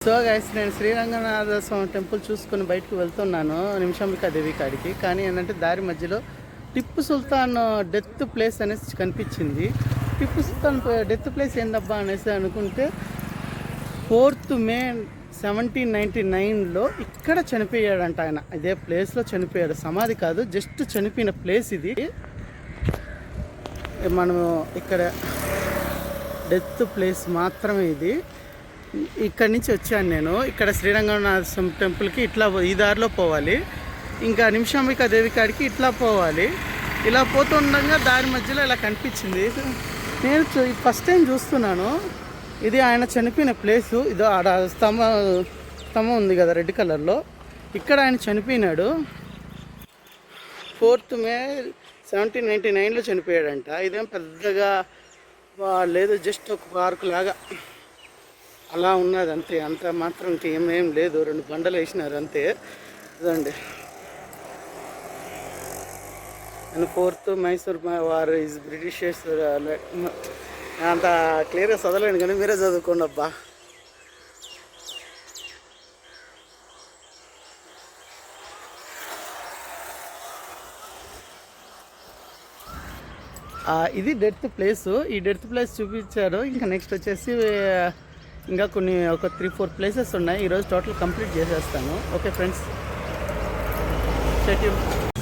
So guys నేను శ్రీరంగనాథ స్వామి temple చూసుకొని బయటకు వెళ్తున్నాను నిమిషాంబికా దేవి కాడికి. కానీ ఏంటంటే దారి మధ్యలో టిప్పు సుల్తాన్ డెత్ ప్లేస్ అనేసి కనిపించింది. టిప్పు సుల్తాన్ డెత్ ప్లేస్ ఏందబ్బా అనేసి అనుకుంటే 4th May 1799లో ఇక్కడ చనిపోయాడంట ఆయన. ఇదే ప్లేస్లో చనిపోయాడు, సమాధి కాదు, జస్ట్ చనిపోయిన ప్లేస్ ఇది. మనము ఇక్కడ డెత్ ప్లేస్ మాత్రమే ఇది. ఇక్కడి నుంచి వచ్చాను నేను. ఇక్కడ శ్రీరంగనాథ స్వామి టెంపుల్కి ఇట్లా ఈ దారిలో పోవాలి, ఇంకా నిమిషాంబికా దేవి కాడికి ఇట్లా పోవాలి. ఇలా పోతుండగా దారి మధ్యలో ఇలా కనిపించింది. నేను ఫస్ట్ టైం చూస్తున్నాను. ఇది ఆయన చనిపోయిన ప్లేసు. ఇదో ఆడ స్తంభం ఉంది కదా రెడ్ కలర్లో, ఇక్కడ ఆయన చనిపోయినాడు. 4th May 1799లో చనిపోయాడంట. ఇదేం పెద్దగా లేదు, జస్ట్ ఒక పార్కు లాగా అలా ఉన్నది అంతే. అంత మాత్రం ఇంకేమేం లేదు. 2 బండలు వేసినారు అంతే. ఇదండి. And 4th Mysore war is Britishers. అంత క్లియర్గా చదవలేను కానీ మీరే చదువుకోండి అబ్బా. ఇది డెత్ ప్లేసు. ఈ డెత్ ప్లేస్ చూపించారు. ఇంకా నెక్స్ట్ వచ్చేసి ఇంకా ఒక 3-4 ప్లేసెస్ ఉన్నాయి. ఈరోజు టోటల్ కంప్లీట్ చేసేస్తాను. ఓకే ఫ్రెండ్స్,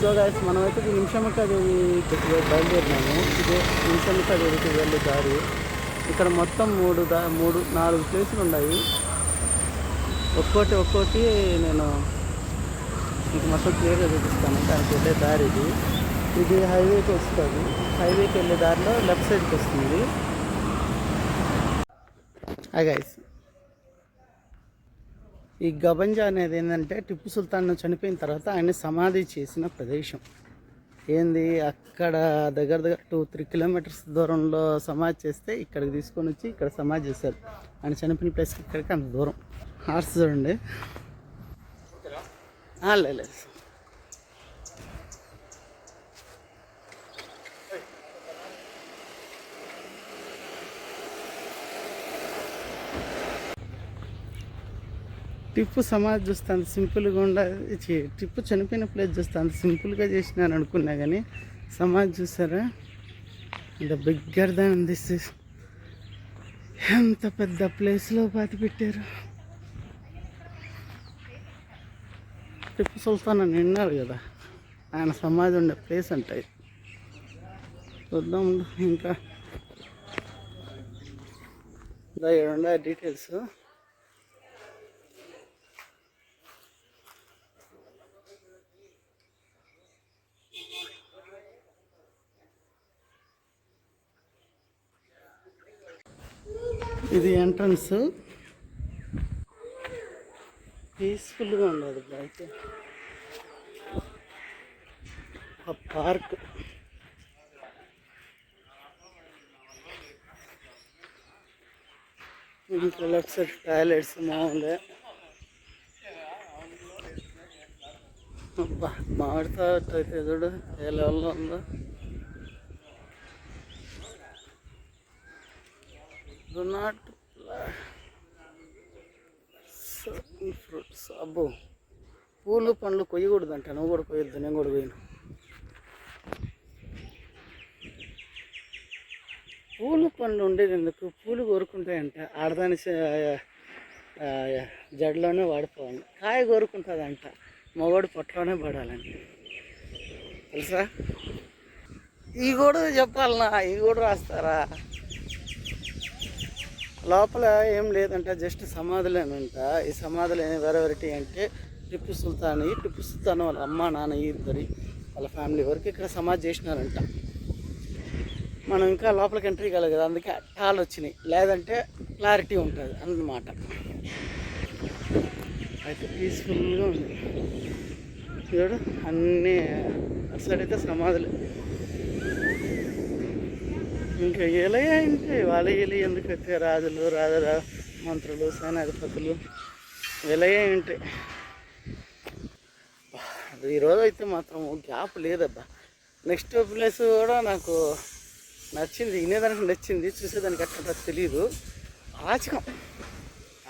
సో గైస్ మనమైతే నిమిషాంబికా దేవికి బయలుదేరినాము. ఇదే నిమిషాంబికా దేవికి వెళ్ళే దారి. ఇక్కడ మొత్తం 3-4 ప్లేసులు ఉన్నాయి. ఒక్కోటి నేను మీకు మొత్తం క్లియర్గా చూపిస్తాను. దానికి వెళ్ళే దారి ఇది హైవేకి వస్తుంది. హైవేకి వెళ్ళే దారిలో లెఫ్ట్ సైడ్కి వస్తుంది. గైస్, ఈ గబంజా అనేది ఏంటంటే టిప్పు సుల్తాన్ చనిపోయిన తర్వాత ఆయన సమాధి చేసిన ప్రదేశం. ఏంది అక్కడ దగ్గర 2-3 కిలోమీటర్స్ దూరంలో సమాధి చేస్తే ఇక్కడికి తీసుకొని వచ్చి ఇక్కడ సమాధి చేశారు. ఆయన చనిపోయిన ప్లేస్కి ఇక్కడికి అంత దూరం. హార్స్ చూడండి. లేదు టిప్పు సమాధి చూస్తే అంత సింపుల్గా టిప్పు చనిపోయిన ప్లేస్ చూస్తే అంత సింపుల్గా చేసినాను అనుకున్నా, కానీ సమాధి చూసారా, the bigger than this is. ఎంత పెద్ద ప్లేస్లో పాతి పెట్టారు. టిప్పు సుల్తాన్ అని విన్నారు కదా, ఆయన సమాధి ఉండే ప్లేస్ అంటే. చూద్దాం ఇంకా ఉండే డీటెయిల్స్. ఇది ఎంట్రన్స్. పీస్ఫుల్గా ఉండదు అయితే. ఒక పార్క్. ఇంకా లెఫ్ట్ సైడ్ టాయిలెట్స్ మామూలే. మామిడి తోట అయితే చూడు ఏ లెవెల్లో ఉందో. Do not fruits. అబ్బో, పూలు పండ్లు కొయ్యకూడదంట. నువ్వు కూడా కొయ్యొద్దు, నేను కూడా పోయిన. పూలు పండ్లు ఉండేది ఎందుకు? పూలు కోరుకుంటాయంట. ఆడదాని జడలోనే వాడిపోవాలి. కాయ కోరుకుంటుందంట, మగవాడు పొట్టలోనే పడాలంట. తెలుసా? ఇవి కూడా చెప్పాలన్నా, ఇవి కూడా రాస్తారా? లోపల ఏం లేదంట, జస్ట్ సమాధులేనంట. ఈ సమాధులు వెరైటీ అంటే టిప్పు సుల్తాన్ వాళ్ళ అమ్మ నాన్న ఇద్దరి వాళ్ళ ఫ్యామిలీ వరకు ఇక్కడ సమాధి చేసినారంట. మనం ఇంకా లోపలికి ఎంట్రీ కాలేదు కదా, అందుకే టాల్ వచ్చినాయి. లేదంటే క్లారిటీ ఉంటుంది అన్నమాట. అయితే పీస్ఫుల్గా ఉంది చూడు. అన్నీ అటు సైడ్ అయితే సమాధులు. ఇంకా ఎలయ అంటే వాళ్ళ ఎలి ఎందుకు అయితే రాజులు మంత్రులు సేనాధిపతులు ఎలయ ఉంటాయి. ఈరోజు అయితే మాత్రం గ్యాప్ లేదబ్బా. నెక్స్ట్ ప్లేస్ కూడా నాకు నచ్చింది, వినేదానికి నచ్చింది, చూసేదానికి అట్లా తెలియదు.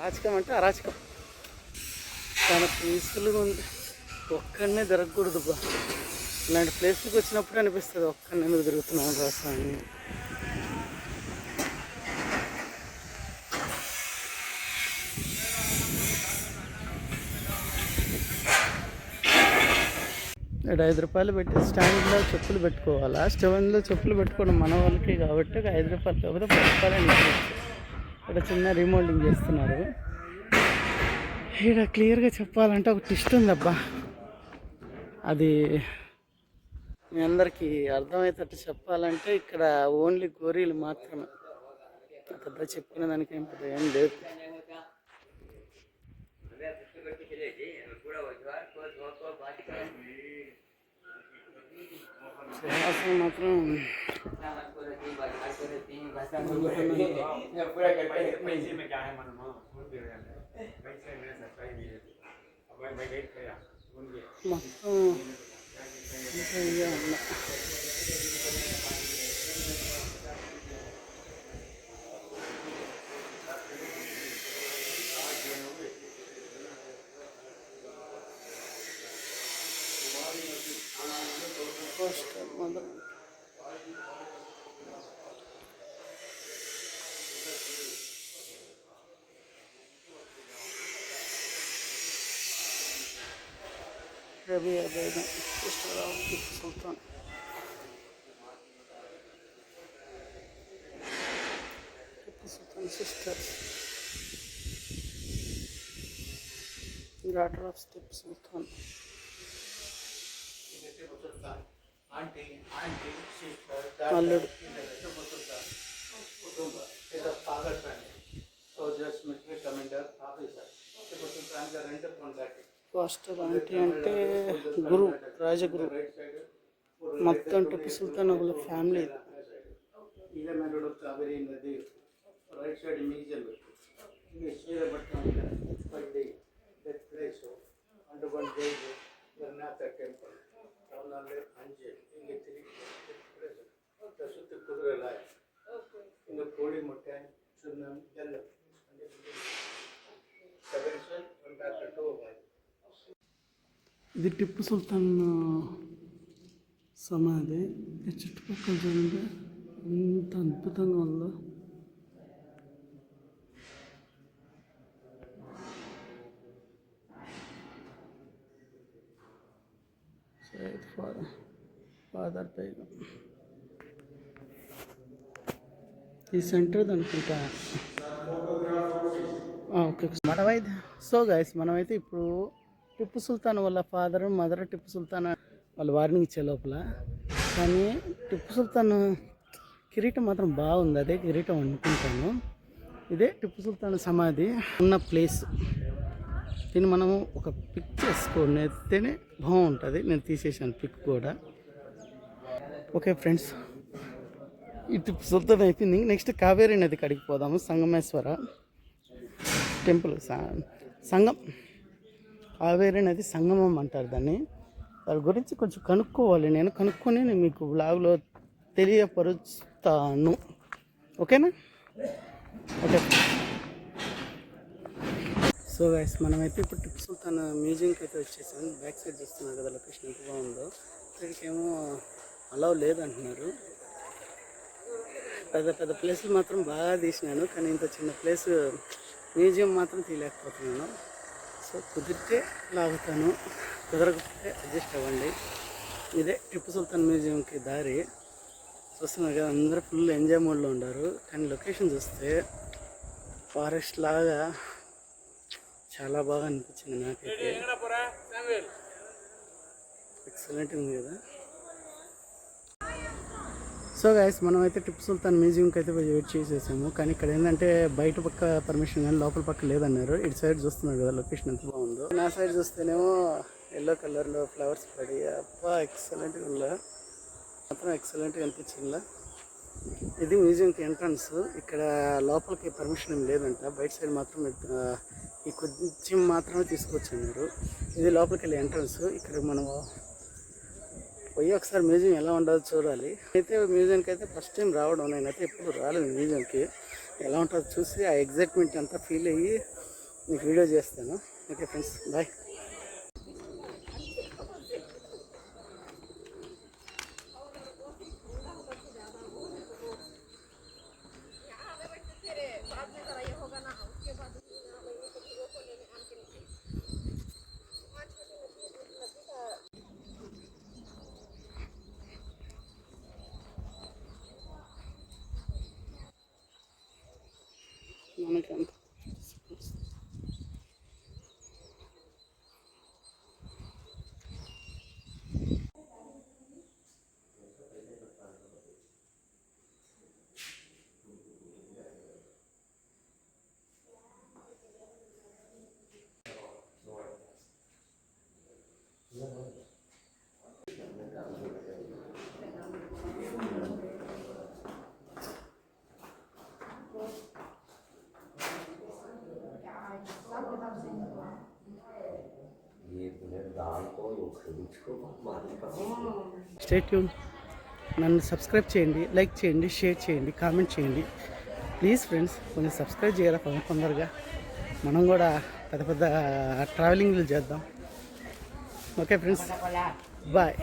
అరాచకం అంటే అరాచకం, చాలా పీస్ఫుల్గా ఉంది. ఒక్కడనే తిరగకూడదు బా, ఇలాంటి ప్లేస్కి వచ్చినప్పుడు అనిపిస్తుంది ఒక్కడనే ఎందుకు తిరుగుతున్నాను రాసా అని. ఇక్కడ 5 రూపాయలు పెట్టి స్టాండ్లో చెప్పులు పెట్టుకోవాలా. స్టెవెన్లో చెప్పులు పెట్టుకోవడం మన వాళ్ళకి కాబట్టి ఒక 5 రూపాయలు కాకపోతే 10 రూపాయలు అనిపించచ్చు. ఇక్కడ చిన్న రీమోల్డింగ్ చేస్తున్నారు. ఇక్కడ క్లియర్గా చెప్పాలంటే ఒక ట్విస్ట్ ఉందబ్బా, అది మీ అందరికీ అర్థమయ్యేటట్టు చెప్పాలంటే ఇక్కడ ఓన్లీ గోరీలు మాత్రమే, పెద్ద చెప్పిన దానికి ఏం పెద్ద ఏం లేదు. అసలు మాత్రం మొత్తం Rabia Begum, sister of Tipu Sultan. Tipu Sultan sister, daughter of Tipu Sultan. Auntie, sister, daughter of Tipu Sultan. Kudumba is a father family. Soldiers, military commander, officer. Tipu Sultan is a renter contract. Pastor ఆంటీ అంటే గురు, రాజగురు. మొత్తం టిప్పు సుల్తాన్ వాళ్ళ family. ఇది టిప్పు సుల్తాన్ సమాధి. ఈ చుట్టుపక్కల చూడండి ఎంత అద్భుతంగా ఉందో. సైద్ ఫాదర్ బేగం. ఈ సెంటర్ అనుకుంటా. ఓకే, మనమైతే మనమైతే ఇప్పుడు టిప్పు సుల్తాన్ వాళ్ళ ఫాదరు మదర్ టిప్పు సుల్తాన్ వాళ్ళు వార్నింగ్ ఇచ్చే లోపల, కానీ టిప్పు సుల్తాన్ కిరీటం మాత్రం బాగుంది. అదే కిరీటం అనుకుంటాను. ఇదే టిప్పు సుల్తాన్ సమాధి ఉన్న ప్లేస్. దీన్ని మనము ఒక పిక్ చేసుకొని అయితేనే బాగుంటుంది. నేను తీసేసాను పిక్ కూడా. ఓకే ఫ్రెండ్స్, ఈ టిప్పు సుల్తాన్ అయిపోయింది. నెక్స్ట్ కావేరీ నది కడిగి పోదాము. సంగమేశ్వర టెంపుల్, సంగం, కావేరీ నది సంగమం అంటారు దాన్ని. దాని గురించి కొంచెం కనుక్కోవాలి. నేను కనుక్కొని మీకు బ్లాగ్లో తెలియపరుస్తాను. ఓకేనా? ఓకే. సో గైస్, మనమైతే ఇప్పుడు టిప్పు సుల్తాన్ మ్యూజియంకి అయితే వచ్చేసాం. బ్యాక్ సైడ్ చూస్తున్నారు కదా లొకేషన్ ఎంత బాగుందో. ఇక్కడికేమో అలౌ లేదంటున్నారు. పెద్ద పెద్ద ప్లేసులు మాత్రం బాగా తీసినాను, కానీ ఇంత చిన్న ప్లేస్ మ్యూజియం మాత్రం తీయలేకపోతున్నాను. సో కుదిరితే లాగుతాను, కుదరకపోతే అడ్జస్ట్ అవ్వండి. ఇదే టిప్పు సుల్తాన్ మ్యూజియంకి దారి. చూస్తున్నారు కదా, అందరూ ఫుల్ ఎంజాయ్ మోడ్లో ఉన్నారు. కానీ లొకేషన్ చూస్తే ఫారెస్ట్ లాగా చాలా బాగా అనిపించింది నాకైతే. ఎక్సలెంట్ ఉంది కదా. సో గైస్, మనమైతే టిప్పు సుల్తాన్ మ్యూజియంకి అయితే వెయిట్ చేసేసాము. కానీ ఇక్కడ ఏంటంటే బయట పక్క పర్మిషన్ కానీ లోపల పక్క లేదన్నారు. ఇటు సైడ్ చూస్తున్నారు కదా లొకేషన్ ఎంత బాగుందో. నా సైడ్ చూస్తేనేమో ఎల్లో కలర్లో ఫ్లవర్స్ పడి అబ్బా ఎక్సలెంట్గా ఉందా, మాత్రం ఎక్సలెంట్గా అనిపించిందా. ఇది మ్యూజియంకి ఎంట్రన్స్. ఇక్కడ లోపలికి పర్మిషన్ ఏం లేదంట. బయట సైడ్ మాత్రం ఈ కొంచెం మాత్రమే తీసుకొచ్చారు. ఇది లోపలికి వెళ్ళే ఎంట్రన్స్. ఇక్కడ మనం పోయి ఒకసారి మ్యూజియం ఎలా ఉండదో చూడాలి. అయితే మ్యూజియంకి అయితే ఫస్ట్ టైం రావడం, నేనైతే ఎప్పుడు రాలేదు మ్యూజియంకి. ఎలా ఉంటుందో చూసి ఆ ఎగ్జైట్మెంట్ అంతా ఫీల్ అయ్యి మీకు వీడియో చేస్తాను. Okay friends, bye. మనకి స్టే ట్యూన్. నన్ను సబ్స్క్రైబ్ చేయండి, లైక్ చేయండి, షేర్ చేయండి, కామెంట్ చేయండి ప్లీజ్ ఫ్రెండ్స్. కొంచెం సబ్స్క్రైబ్ చేయాలి తొందరగా. మనం కూడా పెద్ద పెద్ద ట్రావెలింగ్లు చేద్దాం. Okay friends, bye.